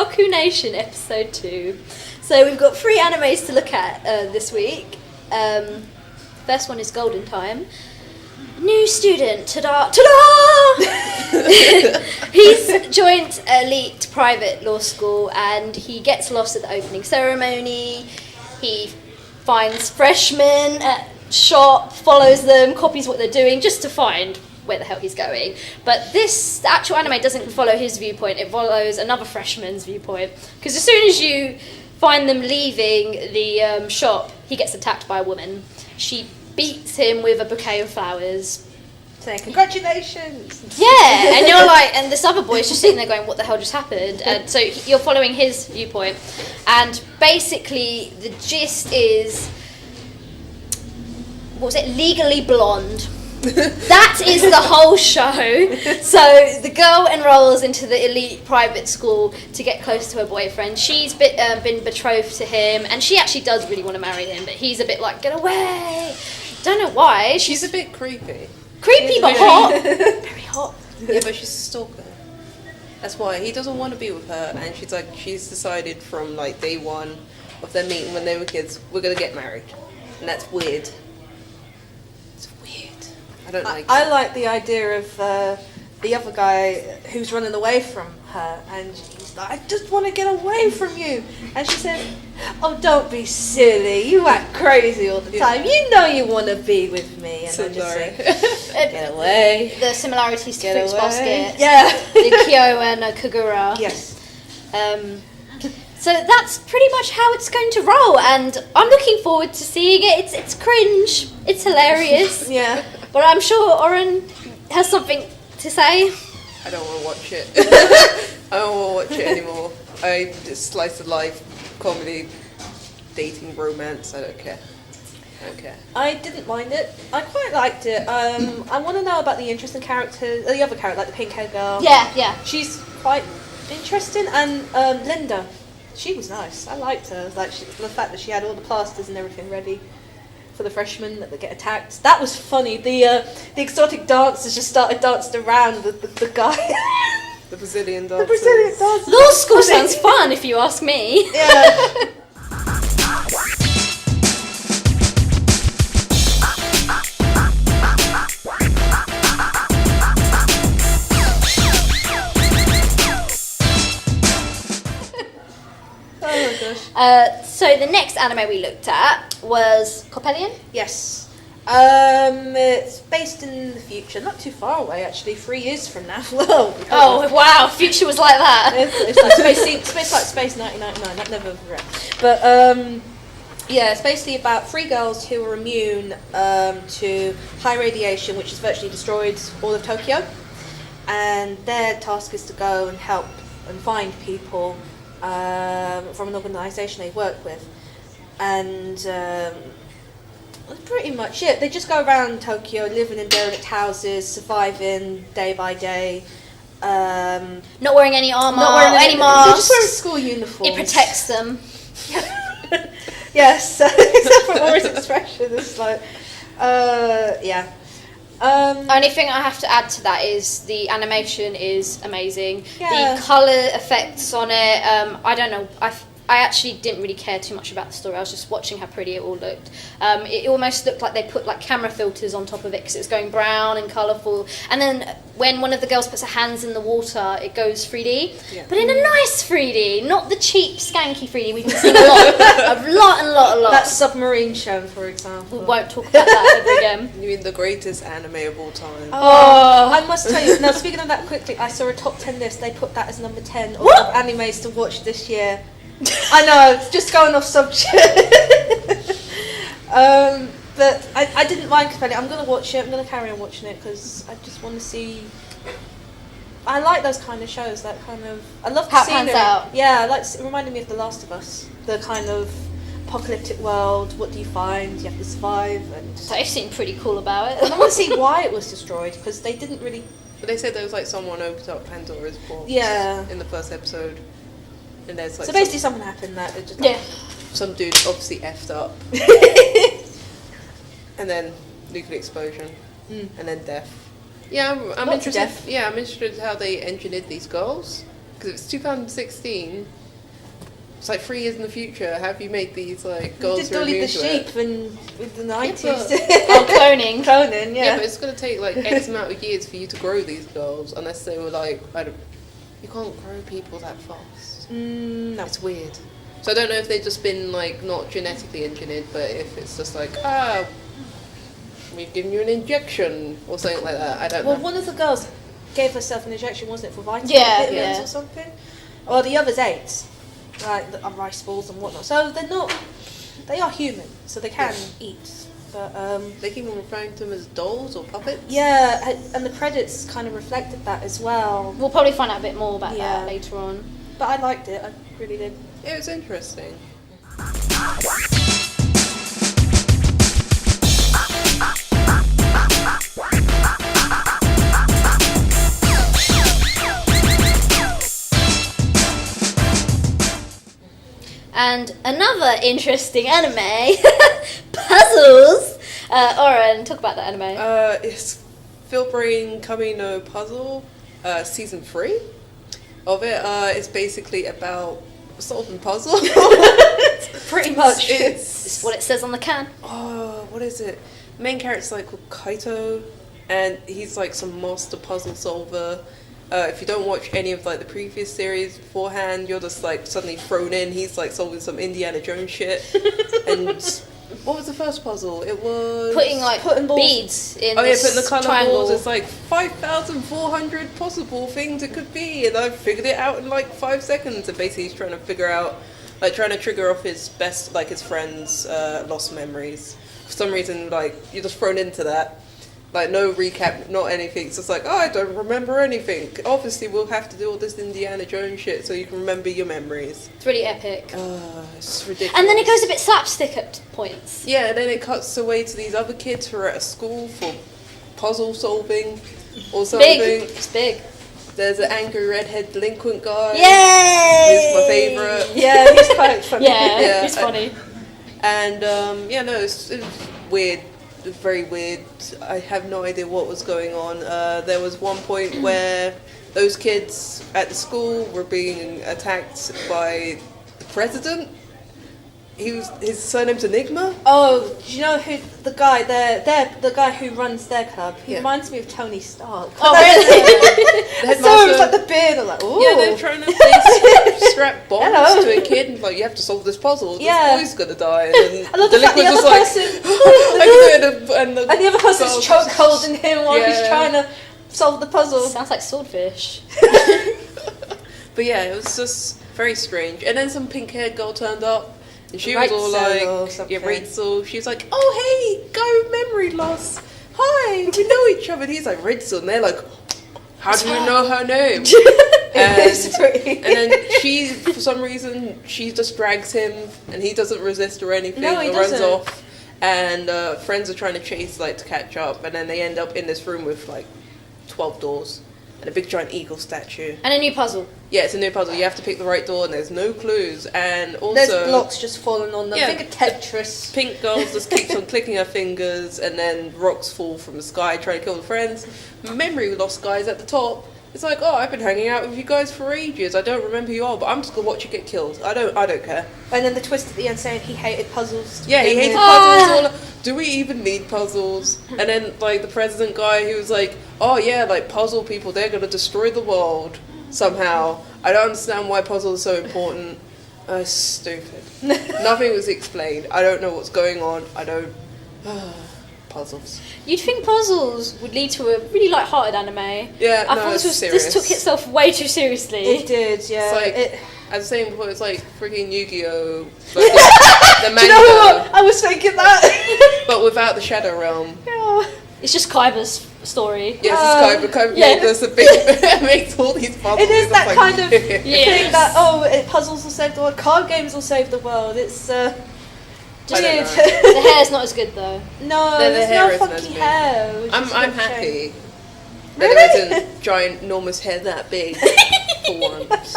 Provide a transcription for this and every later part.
Otaku Nation episode 2. So we've got 3 animes to look at this week. First one is Golden Time. New student, ta-da! He's joined elite private law school and he gets lost at the opening ceremony. He finds freshmen at shop, follows them, copies what they're doing just to find where the hell he's going. But the actual anime doesn't follow his viewpoint, it follows another freshman's viewpoint. Because as soon as you find them leaving the shop, he gets attacked by a woman. She beats him with a bouquet of flowers. Saying, congratulations! Yeah, and you're like, and this other boy's just sitting there going, what the hell just happened? And so you're following his viewpoint. And basically, the gist is, what was it, Legally Blonde. That is the whole show. So the girl enrolls into the elite private school to get close to her boyfriend. She's been betrothed to him, and she actually does really want to marry him, but he's a bit like, get away. Don't know why. She's a bit creepy. Creepy but hot. Very hot. Yeah, but she's a stalker. That's why he doesn't want to be with her, and she's decided from like day one of their meeting when they were kids, we're gonna get married, and that's weird. It's weird. I don't like. I like the idea of the other guy who's running away from her, and he's like, I just want to get away from you. And she said, oh, don't be silly. You act crazy all the time. You know you want to be with me. And So I'm just sorry. like, get away. The similarities to Get Fruits away. Basket. Yeah. The Kyo and Kagura. Yes. So that's pretty much how it's going to roll, and I'm looking forward to seeing it. It's cringe. It's hilarious. Yeah. But I'm sure Oren has something to say. I don't want to watch it. I don't want to watch it anymore. I just slice of life, comedy, dating, romance. I don't care. I didn't mind it. I quite liked it. I want to know about the interesting characters, the other character, like the pink haired girl. Yeah. She's quite interesting, and Linda, she was nice. I liked her. Like the fact that she had all the plasters and everything ready for the freshmen that get attacked. That was funny. The exotic dancers just started dancing around the guy. The Brazilian The dancers. Brazilian dancers. Law school sounds fun if you ask me. Yeah. Oh my gosh. So the next anime we looked at was Coppelion. Yes. It's based in the future, not too far away actually, 3 years from now. Whoa. Oh wow, future was like that. It's like Space 1999. That never read. But yeah, it's basically about 3 girls who are immune to high radiation, which has virtually destroyed all of Tokyo, and their task is to go and help and find people from an organisation they work with, and that's pretty much it. They just go around Tokyo, living in derelict houses, surviving day by day. Not wearing any armour, Not wearing any They're masks. just wearing school uniforms. It protects them. Yes, except for Laura's expression, it's like, yeah. Only thing I have to add to that is the animation is amazing. Yeah. The colour effects on it, I don't know, I actually didn't really care too much about the story. I was just watching how pretty it all looked. It almost looked like they put like camera filters on top of it because it was going brown and colourful. And then when one of the girls puts her hands in the water, it goes 3D. Yeah. But in a nice 3D, not the cheap, skanky 3D we've been seeing a lot. That submarine show, for example. We won't talk about that ever again. You mean the greatest anime of all time? Oh, I must tell you. Now, speaking of that quickly, I saw a top 10 list. They put that as number 10 of animes to watch this year. I know, it's just going off subject. But I didn't mind Coppelion. I'm going to watch it. I'm going to carry on watching it because I just want to see. I like those kind of shows. That kind of. I love the How it scenery. pans out. Yeah, it reminded me of The Last of Us. The kind of apocalyptic world. What do you find? You have to survive. And So they seem pretty cool about I it. want to see why it was destroyed because they didn't really. But they said there was like someone opened up Pandora's box. Yeah. In the first episode, and there's like So basically, something happened that it just. Yeah. some dude obviously effed up, and then nuclear explosion, and then death. Yeah, I'm Lots of interested. death. Yeah, I'm interested in how they engineered these girls. because it's 2016. It's like 3 years in the future. Have you made these like girls Just who are Dolly immune the to it? sheep and with the 90s. Oh, cloning. Cloning, Yeah, yeah. but it's gonna take like X amount of years for you to grow these girls, unless they were like, you can't grow people that fast. No. It's weird. So I don't know if they've just been like not genetically engineered, but if it's just like we've given you an injection or something like that. I don't Well, know. one of the girls gave herself an injection, wasn't it, for vitamins Yeah. or something? Or the others ate, like the rice balls and whatnot. So they are human, so they can eat. But They keep on referring to them as dolls or puppets. yeah, and the credits kind of reflected that as well. We'll probably find out a bit more about Yeah. that later on. But I liked it, I really did. It was interesting. And another interesting anime, Puzzles. Oren, talk about that anime. It's Phil Brain Kami no Puzzle, season 3 of it. It's basically about solving puzzles. Pretty much. It's what it says on the can. What is it? Main character's like called Kaito, and he's like some master puzzle solver. If you don't watch any of like the previous series beforehand, you're just like suddenly thrown in. He's like solving some Indiana Jones shit. And what was the first puzzle? It was Putting balls. beads in oh yeah, this putting the colour triangle. balls. It's like 5,400 possible things it could be, and I figured it out in like 5 seconds. And basically, he's trying to figure out, like, trying to trigger off his best, like his friend's lost memories. For some reason, like you're just thrown into that. Like no recap, not anything. It's just like, I don't remember anything. Obviously, we'll have to do all this Indiana Jones shit so you can remember your memories. It's really epic. It's ridiculous. And then it goes a bit slapstick at points. Yeah, and then it cuts away to these other kids who are at a school for puzzle solving or something. Big. It's big. There's an angry redhead delinquent guy. Yay! He's my favourite. Yeah, he's quite funny. Yeah, it's funny. And it's weird. Very weird. I have no idea what was going on. There was one point where those kids at the school were being attacked by the president. His surname's Enigma. Oh, do you know who the guy the guy who runs their club? He Yeah. reminds me of Tony Stark. Oh, really? The So it's like the beard. I'm like, ooh. Yeah, they're trying to strap bombs Hello. to a kid and like, you have to solve this puzzle. This Yeah. boy's gonna die. And then I love the fact the delinquent's other just person, I can do it, and and the other person's girl's choke just- holding him while he's Yeah. trying to solve the puzzle. Sounds like swordfish. But yeah, it was just very strange. And then some pink-haired girl turned up, and she was all Rachel or like, something. yeah, Rachel. She was like, oh hey, guy with memory loss. Hi, we know each other. And he's like, Rachel, and they're like, how do you know her name? It's pretty. And then she, for some reason, she just drags him, and he doesn't resist or anything, No, he or runs doesn't. off. And friends are trying to chase, like, to catch up, and then they end up in this room with like 12 doors and a big giant eagle statue. And a new puzzle. Yeah, it's a new puzzle. You have to pick the right door, and there's no clues. And also, There's blocks just falling on them. Yeah. Think of Tetris. Pink girl just keeps on clicking her fingers, and then rocks fall from the sky trying to kill the friends. Memory lost guys at the top. It's like, oh, I've been hanging out with you guys for ages. I don't remember who you are, but I'm just gonna watch you get killed. I don't care. And then the twist at the end saying he hated puzzles. Yeah, he hated puzzles. Do we even need puzzles? And then like the president guy who was like, oh yeah, like puzzle people, they're gonna destroy the world somehow. I don't understand why puzzles are so important. Stupid. Nothing was explained. I don't know what's going on. I don't. Puzzles. You'd think puzzles would lead to a really light-hearted anime. Yeah, I no, thought it's this serious. took itself way too seriously. It did, yeah. It's like, It- I was saying before, it's like freaking Yu-Gi-Oh! Like the Do manga, you know what? I was thinking that. but without the Shadow Realm. Yeah. It's just Kaiba's story. Yes, it's Kaiba yeah. made us a big, makes all these puzzles. It is It's that like- kind of Yeah. thing that puzzles will save the world, card games will save the world. It's I don't weird. know. The hair's not as good though. No, The there's hair no isn't as funky big. hair. which is a I'm bit of a shame. happy. Really? That there isn't giant, enormous hair that big for once.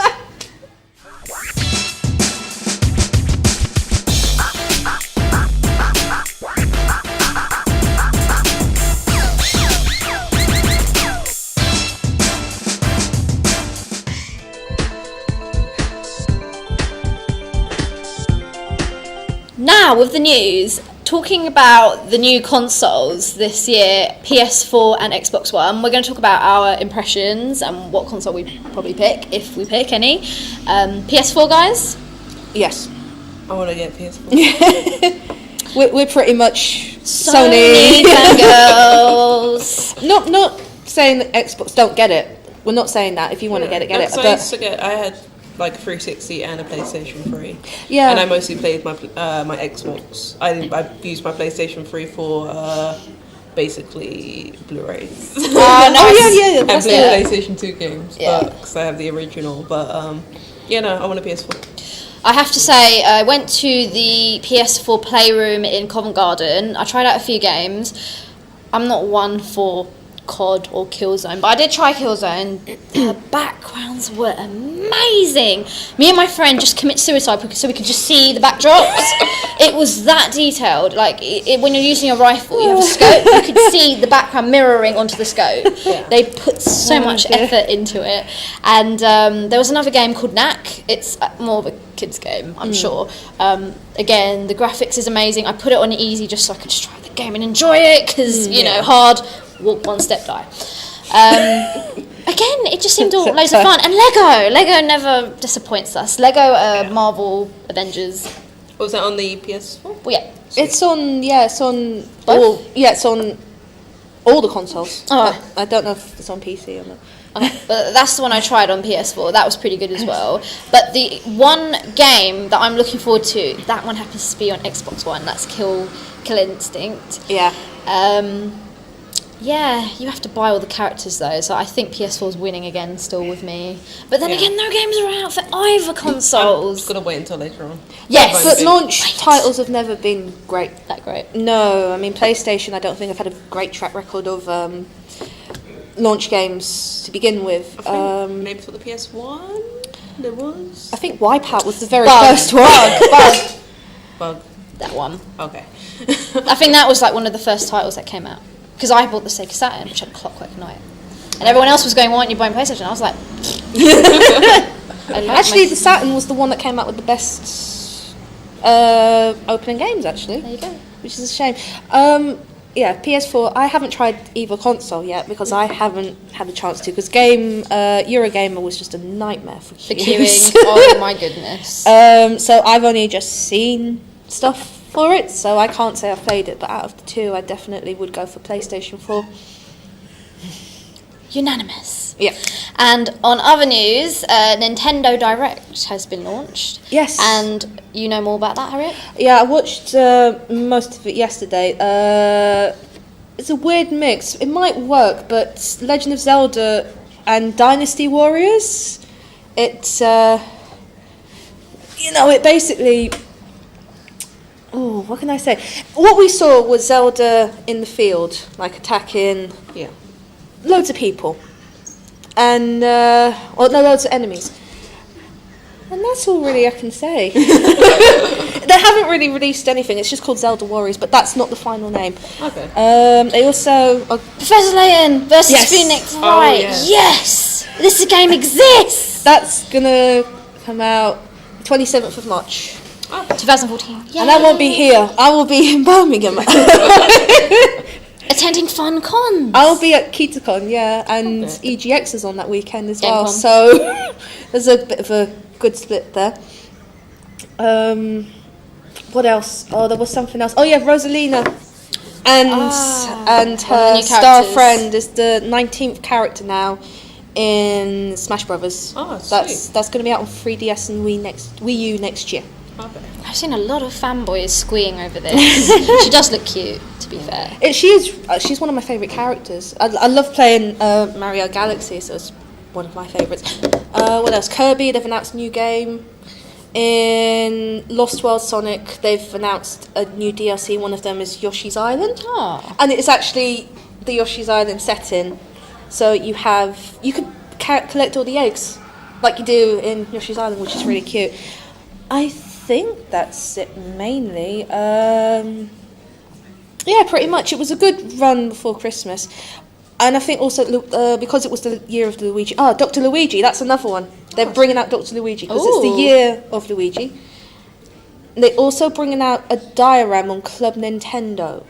Now, with the news, talking about the new consoles this year, PS4 and Xbox One, we're going to talk about our impressions and what console we probably pick, if we pick any. PS4, guys? Yes. I want to get PS4. We're pretty much Sony girls. Not saying that Xbox don't get it. We're not saying that. If you want to get it, get it. I used to get. I had like a 360 and a PlayStation 3. Yeah. And I mostly played my my Xbox. I used my PlayStation 3 for basically Blu-rays. Yeah. And That's play it. PlayStation 2 games, Yeah. because I have the original. But I want a PS4. I have to say, I went to the PS4 Playroom in Covent Garden. I tried out a few games. I'm not one for COD or Killzone, but I did try Killzone. The backgrounds were amazing. Me and my friend just commit suicide so we could just see the backdrops. It was that detailed. Like when you're using a rifle, you have a scope. You could see the background mirroring onto the scope. Yeah. They put so much effort into it. And there was another game called Knack. It's more of a kids game, I'm sure. Again, the graphics is amazing. I put it on easy just so I could just try the game and enjoy it because you know, hard, walk one step, die. Again, it just seemed all loads of fun. And Lego never disappoints us. Lego Marvel Avengers. Was that on the PS4? Well, yeah. It's on Both? it's on all the consoles. Oh. I don't know if it's on PC or not. But that's the one I tried on PS4. That was pretty good as well. But the one game that I'm looking forward to, that one happens to be on Xbox One. That's Kill Instinct. Yeah. Yeah, you have to buy all the characters though, so I think PS4's winning again still with me. But then again, no games are out for either I'm consoles. just gonna wait until later on. Yes, But launch titles have never been great. that great. No, I mean PlayStation. I don't think I've had a great track record of launch games to begin with. I think maybe for the PS1 there was I think Wipeout was the very Bug. first one. Bug. That one. Okay. I think that was like one of the first titles that came out. Because I bought the Sega Saturn, which had Clockwork Knight. And everyone else was going, why aren't you buying PlayStation? I was like... Actually, the Saturn was the one that came out with the best opening games, actually. There you go. Which is a shame. Yeah, PS4, I haven't tried either console yet because I haven't had a chance to, because Eurogamer was just a nightmare for The queues. queuing, oh my goodness. So I've only just seen stuff for it, so I can't say I've played it, but out of the two, I definitely would go for PlayStation 4. Unanimous. Yeah. And on other news, Nintendo Direct has been launched. Yes. And you know more about that, Harriet? Yeah, I watched most of it yesterday. It's a weird mix. It might work, but Legend of Zelda and Dynasty Warriors, it's, it basically... Oh, what can I say? What we saw was Zelda in the field, like attacking loads of people. And, loads of enemies. And that's all really I can say. They haven't really released anything. It's just called Zelda Warriors, but that's not the final name. Okay. They also... Professor Layton versus Yes. Phoenix Oh, Wright. yeah. Yes! This game exists! That's going to come out 27th of March. 2014. And I won't be here. I will be in Birmingham. Attending fun cons. I'll be at KitaCon, yeah, and EGX is on that weekend as well. GameCon. So there's a bit of a good split there. What else? Oh, there was something else. Oh yeah, Rosalina and one of the her new star characters. friend is the 19th character now in Smash Brothers. Oh, that's going to be out on 3DS and Wii U next year. Okay. I've seen a lot of fanboys squeeing over this. She does look cute, to be fair. She's one of my favourite characters. I love playing Mario Galaxy, so it's one of my favourites. What else? Kirby, they've announced a new game. In Lost World Sonic, they've announced a new DLC. One of them is Yoshi's Island. Oh. And it's actually the Yoshi's Island setting. So you could collect all the eggs, like you do in Yoshi's Island, which is really cute. I think that's it mainly. Yeah, pretty much. It was a good run before Christmas. And I think also because it was the year of Luigi. Oh, Dr. Luigi, that's another one. They're bringing out Dr. Luigi because it's the Ooh. year of Luigi. They're also bringing out a diorama on Club Nintendo,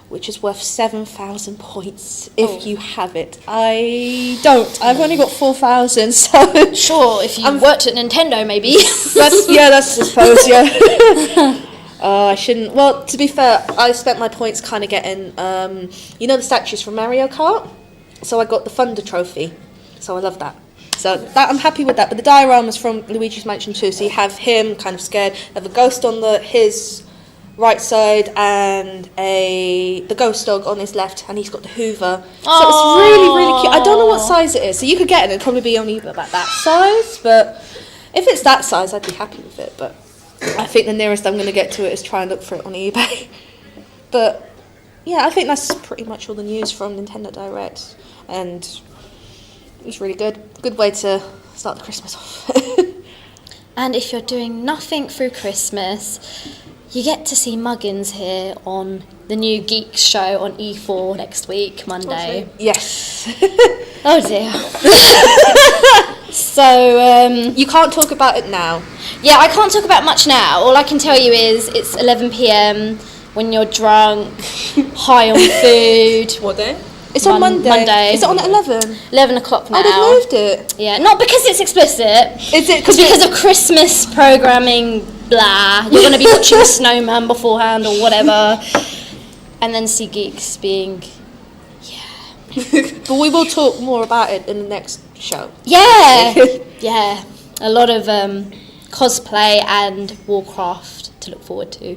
which is worth 7,000 points if you have it. I don't. I've only got 4,000, so... Sure, if you worked at Nintendo, maybe. that's I suppose, yeah. I shouldn't... Well, to be fair, I spent my points kind of getting, the statues from Mario Kart? So I got the Thunder Trophy. So I love that. So that I'm happy with that. But the diorama's from Luigi's Mansion 2, so you have him kind of scared. You have a ghost on his right side and the ghost dog on his left, and he's got the Hoover. So it's really, really cute. I don't know what size it is, so you could get it. It'd probably be on eBay about that size. But if it's that size, I'd be happy with it. But I think the nearest I'm going to get to it is try and look for it on eBay. But yeah, I think that's pretty much all the news from Nintendo Direct, and it's really good. Good way to start the Christmas off. And if you're doing nothing through Christmas, you get to see Muggins here on the new Geeks show on E4 next week, Monday. Yes. Oh dear. So, you can't talk about it now. Yeah, I can't talk about much now. All I can tell you is it's 11 p.m. when you're drunk, high on food. What day? It's on Monday. Is it on at 11? 11 o'clock now. Oh, they've moved it. Yeah, not because it's explicit. Is it? Because of Christmas programming, blah. You're going to be watching a snowman beforehand or whatever. And then see Geeks being... But we will talk more about it in the next show. Yeah. Yeah. A lot of cosplay and Warcraft to look forward to.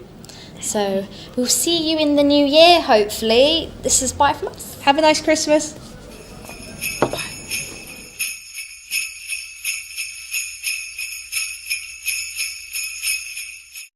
So we'll see you in the new year, hopefully. This is bye from us. Have a nice Christmas.